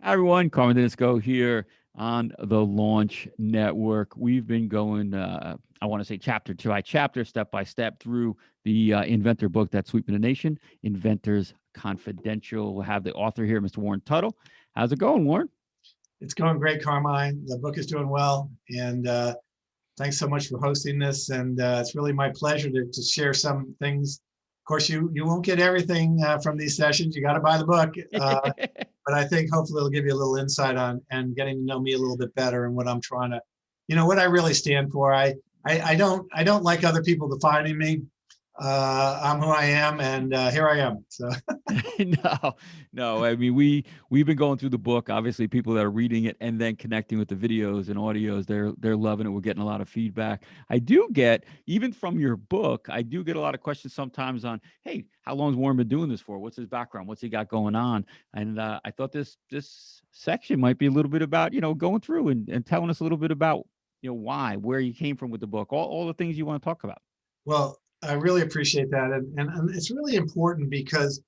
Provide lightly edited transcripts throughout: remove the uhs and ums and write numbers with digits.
Hi, everyone. Carmen Dinisco here on the Launch Network. We've been going, I want to say chapter by chapter, step by step through the Inventor book that's sweeping the nation, Inventors Confidential. We'll have the author here, Mr. Warren Tuttle. How's it going, Warren? It's going great, Carmine. The book is doing well, and thanks so much for hosting this. And it's really my pleasure to share some things. Of course, you won't get everything from these sessions. You got to buy the book, but I think hopefully it'll give you a little insight on and getting to know me a little bit better and what I'm trying to, what I really stand for. I don't like other people defining me. I'm who I am, and here I am. So. No. I mean, we've been going through the book. Obviously, people that are reading it and then connecting with the videos and audios, they're loving it. We're getting a lot of feedback. I do get, even from your book, I do get a lot of questions sometimes on, hey, how long has Warren been doing this for? What's his background? What's he got going on? And I thought this section might be a little bit about, going through and telling us a little bit about, why, where you came from with the book, all the things you want to talk about. Well, I really appreciate that. And it's really important because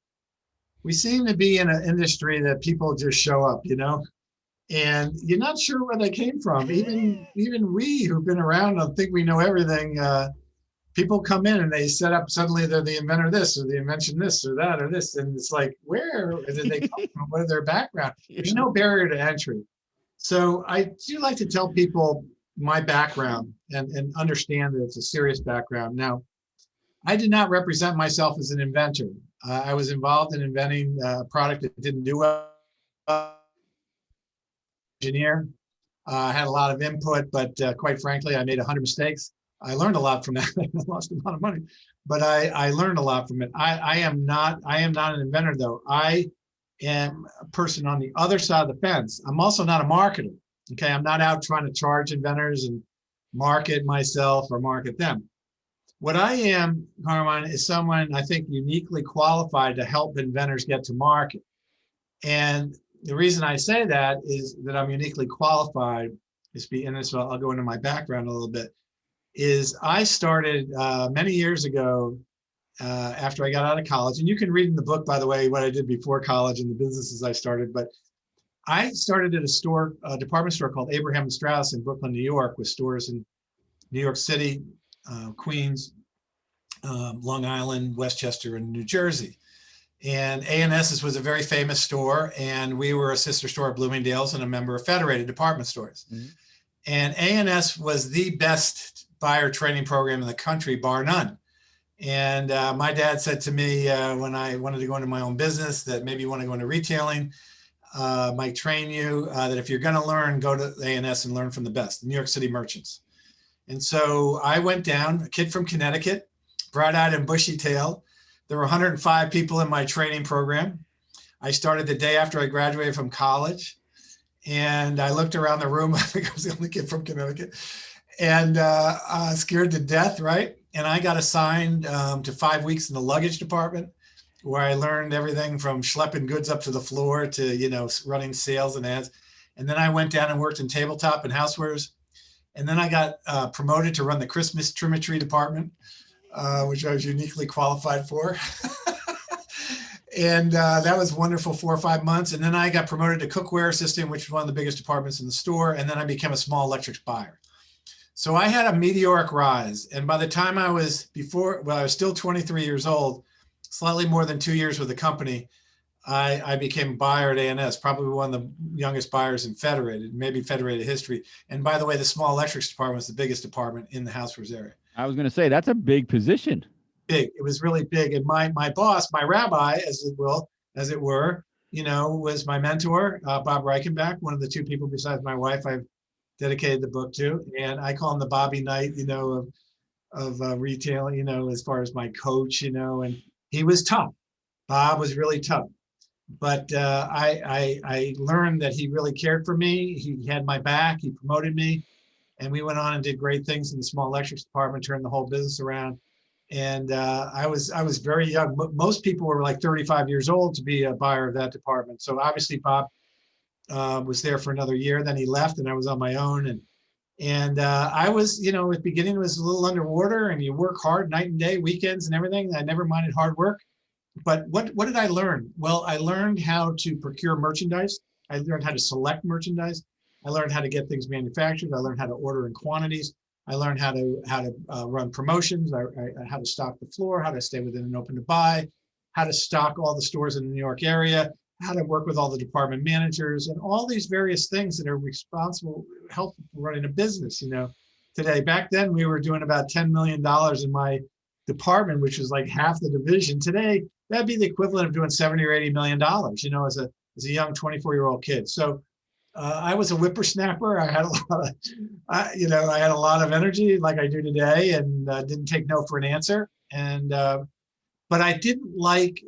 we seem to be in an industry that people just show up, and you're not sure where they came from. Even we who've been around don't think we know everything. People come in and they set up, suddenly they're the inventor of this or the invention this or that or this. And it's like, where did they come from? What are their background? There's no barrier to entry. So I do like to tell people my background and understand that it's a serious background. Now, I did not represent myself as an inventor. I was involved in inventing a product that didn't do well. Engineer. I had a lot of input, but quite frankly, I made 100 mistakes. I learned a lot from that. I lost a lot of money, but I learned a lot from it. I am not an inventor, though. I am a person on the other side of the fence. I'm also not a marketer. Okay, I'm not out trying to charge inventors and market myself or market them. What I am, Carmine, is someone I think uniquely qualified to help inventors get to market. And the reason I say that is that I'm uniquely qualified and this, I'll go into my background a little bit, is I started many years ago after I got out of college. And you can read in the book, by the way, what I did before college and the businesses I started. But I started at a department store called Abraham and Straus in Brooklyn, New York, with stores in New York City, Queens, Long Island, Westchester, and New Jersey. And A&S's was a very famous store, and we were a sister store at Bloomingdale's and a member of Federated Department Stores. Mm-hmm. And A&S was the best buyer training program in the country, bar none. And my dad said to me when I wanted to go into my own business that maybe you want to go into retailing, might train you, that if you're going to learn, go to A&S and learn from the best, New York City merchants. And so I went down, a kid from Connecticut, bright-eyed and bushy-tailed. There were 105 people in my training program. I started the day after I graduated from college. And I looked around the room. I think I was the only kid from Connecticut. And scared to death, right? And I got assigned to 5 weeks in the luggage department, where I learned everything from schlepping goods up to the floor to, running sales and ads. And then I went down and worked in tabletop and housewares. And then I got promoted to run the Christmas trimmetry department, which I was uniquely qualified for. And that was wonderful, 4 or 5 months. And then I got promoted to cookware assistant, which was one of the biggest departments in the store. And then I became a small electrics buyer. So I had a meteoric rise. And by the time I was still 23 years old, slightly more than 2 years with the company, I became a buyer at A&S, probably one of the youngest buyers in Federated, maybe Federated history. And by the way, the small electrics department was the biggest department in the housewares area. I was going to say, that's a big position. Big. It was really big. And my boss, my rabbi, as it were, was my mentor, Bob Reichenbach, one of the two people besides my wife I've dedicated the book to. And I call him the Bobby Knight, of retail, as far as my coach, and he was tough. Bob was really tough. But I learned that he really cared for me. He had my back. He promoted me. And we went on and did great things in the small electrics department, turned the whole business around. And I was very young. Most people were like 35 years old to be a buyer of that department. So obviously Bob was there for another year. Then he left, and I was on my own. And I was, at the beginning, it was a little underwater, and you work hard night and day, weekends and everything. I never minded hard work. But what did I learn? Well, I learned how to procure merchandise. I learned how to select merchandise. I learned how to get things manufactured. I learned how to order in quantities. I learned how to run promotions. How to stock the floor, how to stay within an open to buy, how to stock all the stores in the New York area, how to work with all the department managers, and all these various things that are responsible, helpful for running a business. Today, back then we were doing about $10 million in my department, which was like half the division. Today, that'd be the equivalent of doing 70 or $80 million, as a young 24-year-old kid. So I was a whippersnapper. I had a lot of, I had a lot of energy like I do today, and didn't take no for an answer. And but I didn't like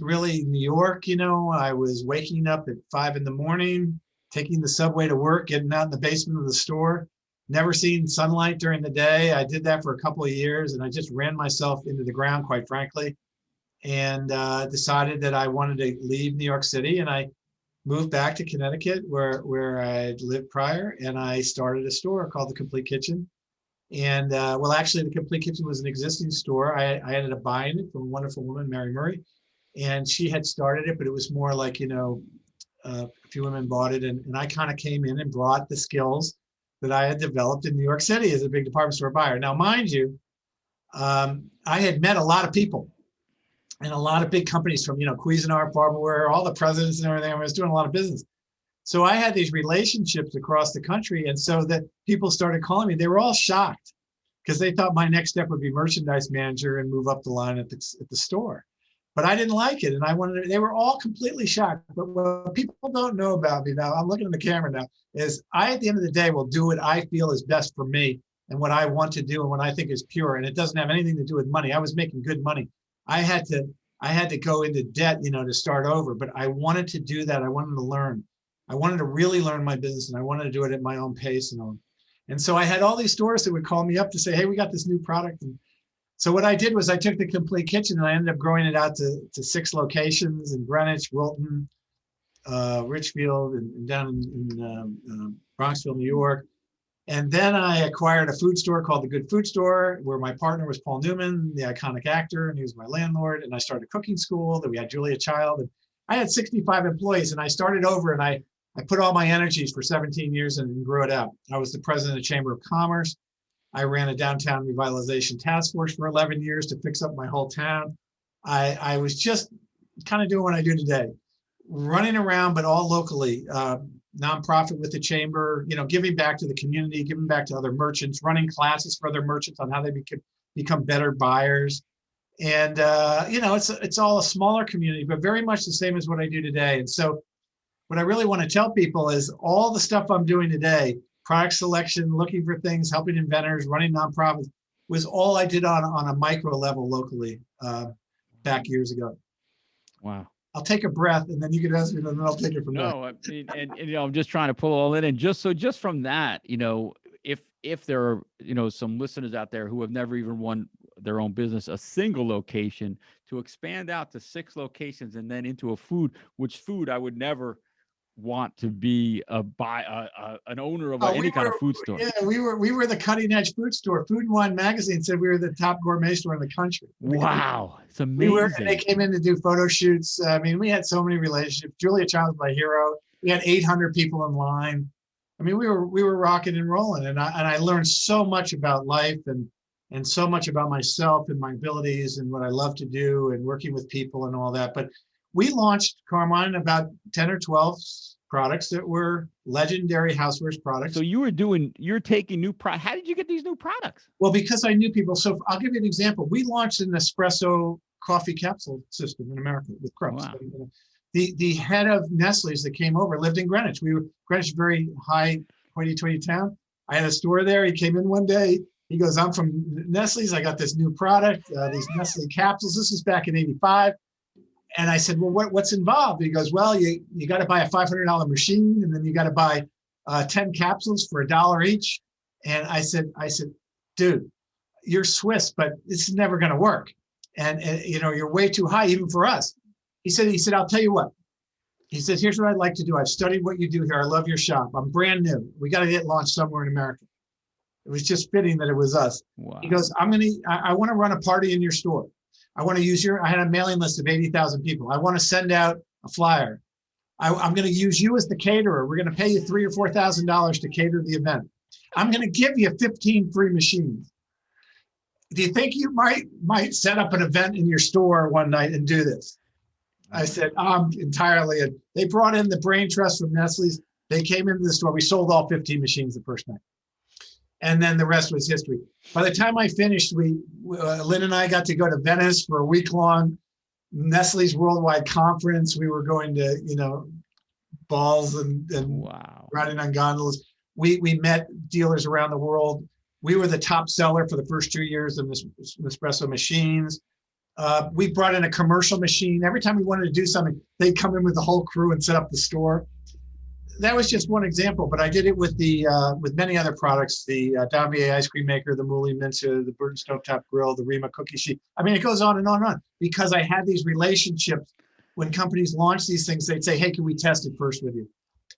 really New York. I was waking up at 5 a.m, taking the subway to work, getting out in the basement of the store, never seen sunlight during the day. I did that for a couple of years, and I just ran myself into the ground, quite frankly, and decided that I wanted to leave New York City. And I moved back to Connecticut, where I lived prior, and I started a store called The Complete Kitchen. And well, actually, The Complete Kitchen was an existing store. I ended up buying it from a wonderful woman, Mary Murray, and she had started it, but it was more like, a few women bought it, and I kind of came in and brought the skills that I had developed in New York City as a big department store buyer. Now, mind you, I had met a lot of people and a lot of big companies from, Cuisinart, Farberware, all the presidents and everything. I was doing a lot of business. So I had these relationships across the country. And so that people started calling me. They were all shocked because they thought my next step would be merchandise manager and move up the line at the store. But I didn't like it. And they were all completely shocked. But what people don't know about me now, I'm looking at the camera now, is I, at the end of the day, will do what I feel is best for me and what I want to do and what I think is pure. And it doesn't have anything to do with money. I was making good money. I had to go into debt, to start over, but I wanted to do that. I wanted to learn. I wanted to really learn my business, and I wanted to do it at my own pace. And so I had all these stores that would call me up to say, hey, we got this new product. And so what I did was I took The Complete Kitchen and I ended up growing it out to 6 locations in Greenwich, Wilton, Richfield, and down in Bronxville, New York. And then I acquired a food store called The Good Food Store, where my partner was Paul Newman, the iconic actor, and he was my landlord. And I started a cooking school that we had Julia Child. And I had 65 employees, and I started over, and I put all my energies for 17 years and grew it out. I was the president of the Chamber of Commerce. I ran a downtown revitalization task force for 11 years to fix up my whole town. I was just kind of doing what I do today, running around, but all locally. Nonprofit with the chamber, giving back to the community, giving back to other merchants, running classes for other merchants on how they become better buyers. And, it's all a smaller community, but very much the same as what I do today. And so what I really want to tell people is all the stuff I'm doing today, product selection, looking for things, helping inventors, running nonprofits, was all I did on a micro level locally back years ago. Wow. I'll take a breath, and then you can ask me, and then I'll take it from there. No, I mean, and I'm just trying to pull all in, and just from that, if there are some listeners out there who have never even run their own business, a single location, to expand out to 6 locations and then into which food I would never want to be an owner of any kind of food store. Yeah, we were the cutting edge food store. Food and Wine magazine said we were the top gourmet store in the country. Wow, it's amazing. And they came in to do photo shoots. I mean, we had so many relationships. Julia Child was my hero. We had 800 people in line. I mean, we were rocking and rolling, and I learned so much about life and so much about myself and my abilities and what I love to do and working with people and all that. But we launched, Carmine, about 10 or 12 products that were legendary housewares products. So you're taking new products. How did you get these new products? Well, because I knew people. So I'll give you an example. We launched an espresso coffee capsule system in America with Krups. Wow. The head of Nestle's that came over lived in Greenwich. Greenwich, very high hoity-toity town. I had a store there. He came in one day. He goes, I'm from Nestle's. I got this new product, these Nestle capsules. This is back in '85. And I said, well, what's involved? He goes, well, you got to buy a $500 machine, and then you got to buy 10 capsules for $1 each. And I said, dude, you're Swiss, but this is never going to work. And you're way too high even for us. He said, I'll tell you what. He said, here's what I'd like to do. I've studied what you do here. I love your shop. I'm brand new. We got to get launched somewhere in America. It was just fitting that it was us. Wow. He goes, I want to run a party in your store. I want to use I had a mailing list of 80,000 people. I want to send out a flyer. I'm going to use you as the caterer. We're going to pay you $3,000 or $4,000 to cater the event. I'm going to give you 15 free machines. Do you think you might set up an event in your store one night and do this? I said, I'm entirely. They brought in the brain trust from Nestle's. They came into the store. We sold all 15 machines the first night. And then the rest was history. By the time I finished, Lynn and I got to go to Venice for a week-long Nestle's worldwide conference. We were going to, balls and Wow. riding on gondolas. We met dealers around the world. We were the top seller for the first 2 years of Nespresso machines. We brought in a commercial machine. Every time we wanted to do something, they'd come in with the whole crew and set up the store. That was just one example, but I did it with with many other products: the Davier ice cream maker, the Mouli Mincer, the Burton Stovetop Grill, the Rima cookie sheet. I mean, it goes on and on and on, because I had these relationships. When companies launch these things, they'd say, "Hey, can we test it first with you?"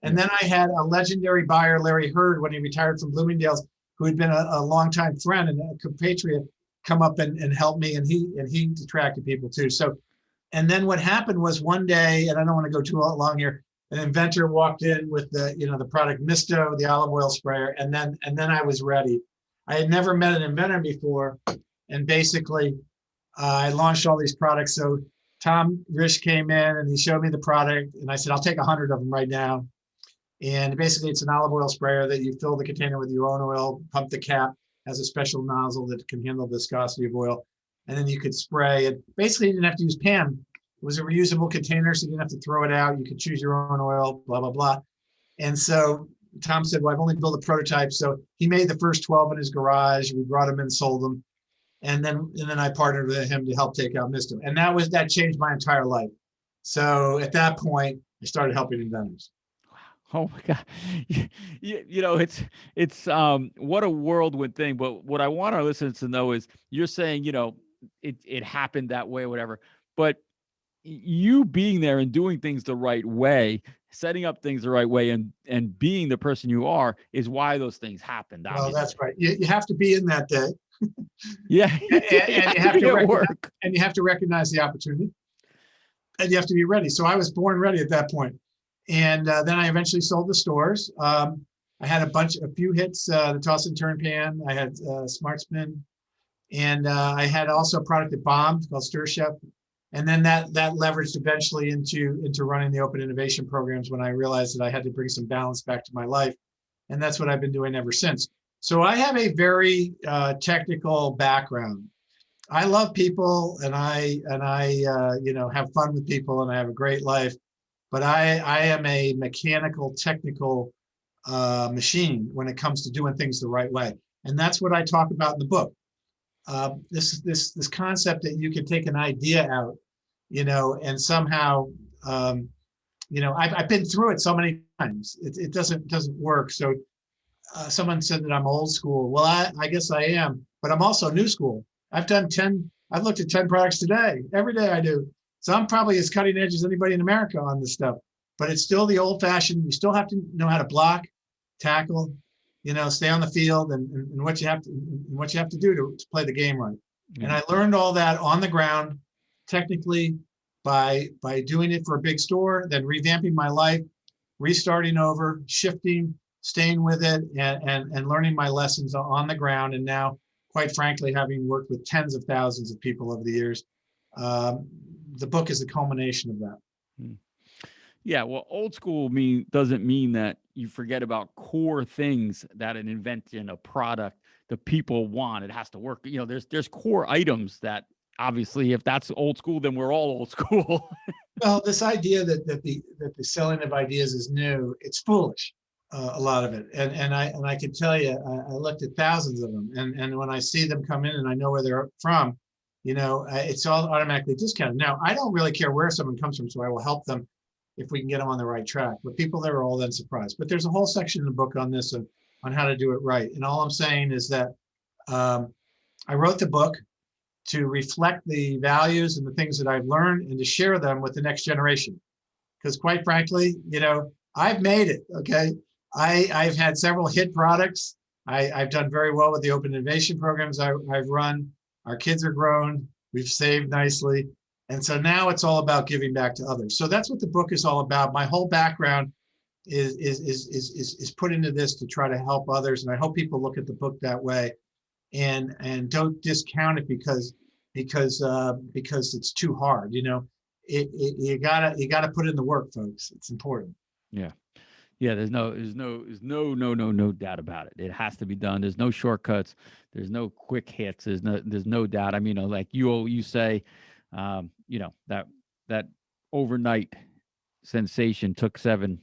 And then I had a legendary buyer, Larry Hurd, when he retired from Bloomingdale's, who had been a longtime friend and a compatriot, come up and help me, and he attracted people too. So, and then what happened was one day, and I don't want to go too long here, an inventor walked in with the product Misto, the olive oil sprayer, and then I was ready. I had never met an inventor before, and basically I launched all these products. So Tom Risch came in and he showed me the product, and I said, I'll take 100 of them right now. And basically it's an olive oil sprayer that you fill the container with your own oil, pump the cap, has a special nozzle that can handle viscosity of oil, and then you could spray it. Basically you didn't have to use PAM. It was a reusable container, so you didn't have to throw it out. You could choose your own oil, blah, blah, blah. And so Tom said, well, I've only built a prototype. So he made the first 12 in his garage. We brought them and sold them. And then I partnered with him to help take out Misto. And that changed my entire life. So at that point, I started helping inventors. Oh my God. It's what a whirlwind thing. But what I want our listeners to know is you're saying, it happened that way, whatever. But you being there and doing things the right way, setting up things the right way, and being the person you are is why those things happened. Well, that's right. You have to be in that day. Yeah. and you have to recognize the opportunity, and you have to be ready. So I was born ready at that point. And then I eventually sold the stores. I had a few hits, the Toss and Turn Pan. I had Smart Spin, and I had also a product that bombed called Stir Chef. And then that leveraged eventually into running the open innovation programs when I realized that I had to bring some balance back to my life. And that's what I've been doing ever since. So I have a very technical background. I love people, and I have fun with people, and I have a great life. But I am a mechanical, technical machine when it comes to doing things the right way. And that's what I talk about in the book. This concept that you can take an idea out, and somehow, I've been through it so many times. It doesn't work. So someone said that I'm old school. Well, I guess I am, but I'm also new school. I've looked at 10 products today. Every day I do. So I'm probably as cutting edge as anybody in America on this stuff, but it's still the old fashioned. You still have to know how to block, tackle, stay on the field, and what you have to do to play the game right. Mm-hmm. And I learned all that on the ground, technically, by doing it for a big store, then revamping my life, restarting over, shifting, staying with it, and learning my lessons on the ground. And now, quite frankly, having worked with tens of thousands of people over the years, the book is a culmination of that. Yeah, well, old school doesn't mean that you forget about core things that an invention, a product, the people want. It has to work. There's core items that obviously, if that's old school, then we're all old school. Well, this idea that the selling of ideas is new, it's foolish. A lot of it, and I can tell you, I looked at thousands of them, and when I see them come in and I know where they're from, it's all automatically discounted. Now, I don't really care where someone comes from, so I will help them if we can get them on the right track. But people there are all then surprised. But there's a whole section in the book on this, on how to do it right. And all I'm saying is that I wrote the book to reflect the values and the things that I've learned, and to share them with the next generation. Because quite frankly, I've made it, okay? I've had several hit products. I've done very well with the open innovation programs I've run. Our kids are grown. We've saved nicely. And so now it's all about giving back to others. So that's what the book is all about. My whole background is put into this to try to help others. And I hope people look at the book that way and don't discount it because it's too hard. You know, you gotta put in the work, folks. It's important. Yeah. Yeah, there's no doubt about it. It has to be done. There's no shortcuts. There's no quick hits. There's no doubt. I mean, like you say, that overnight sensation took 7-10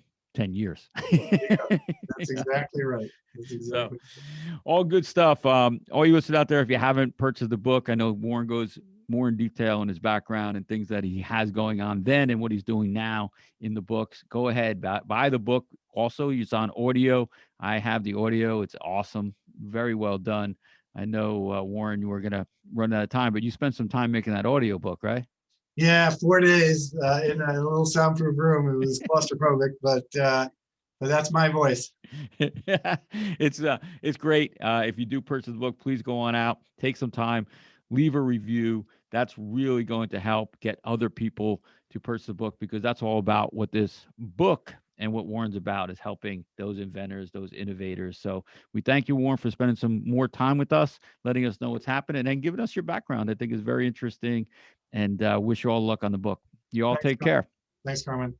years. That's exactly right. That's So, exactly. all good stuff. All you listeners out there, if you haven't purchased the book, I know Warren goes more in detail on his background and things that he has going on then and what he's doing now in the books. Go ahead, buy the book. Also, it's on audio. I have the audio. It's awesome. Very well done. I know, Warren, you were going to run out of time, but you spent some time making that audio book, right? Yeah, 4 days in a little soundproof room. It was claustrophobic, but that's my voice. It's great. If you do purchase the book, please go on out, take some time, leave a review. That's really going to help get other people to purchase the book, because that's all about what this book and what Warren's about, is helping those inventors, those innovators. So we thank you, Warren, for spending some more time with us, letting us know what's happening and giving us your background. I think is very interesting, and wish you all luck on the book. You all Thanks, take care. Thanks, Carmen.